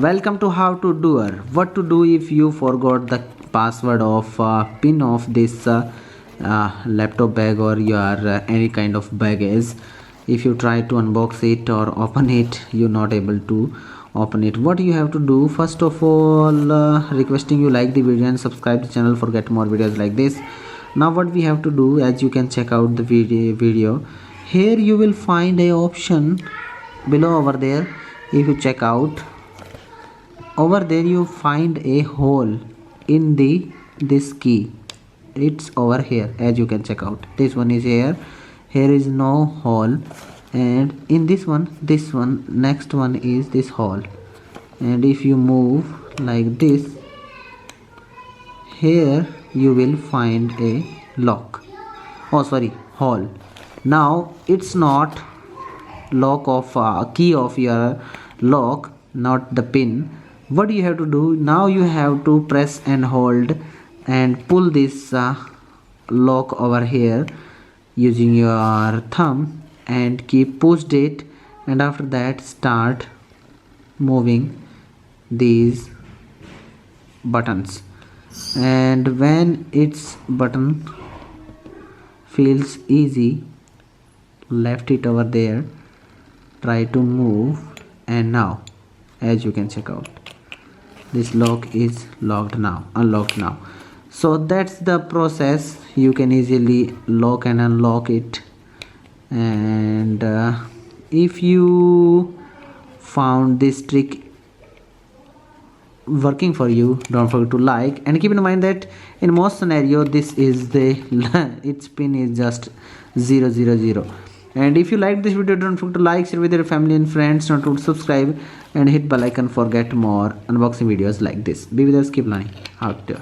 Welcome to how to doer. What to do if you forgot the password of pin of this laptop bag or your any kind of baggage. If you try to unbox it or open it, you're not able to open it. What you have to do, first of all, requesting you like the video and subscribe the channel for get more videos like this. Now what we have to do, as you can check out the video, here you will find a option below over there. If you check out over there, you find a hole in this key. It's over here, as you can check out. This one is here is no hole, and in this one next one is this hole. And if you move like this, here you will find a lock, hole. Now it's not lock of key of your lock, not the pin. What you have to do now, you have to press and hold and pull this lock over here using your thumb and keep pushed it, and after that start moving these buttons. And when its button feels easy, left it over there, try to move, and now as you can check out, this lock is unlocked now. So that's the process. You can easily lock and unlock it. And if you found this trick working for you, don't forget to like, and keep in mind that in most scenario this is the its pin is just 000. And if you like this video, don't forget to like, share with your family and friends, not to subscribe and hit bell icon for get more unboxing videos like this. Be with us, keep learning how to.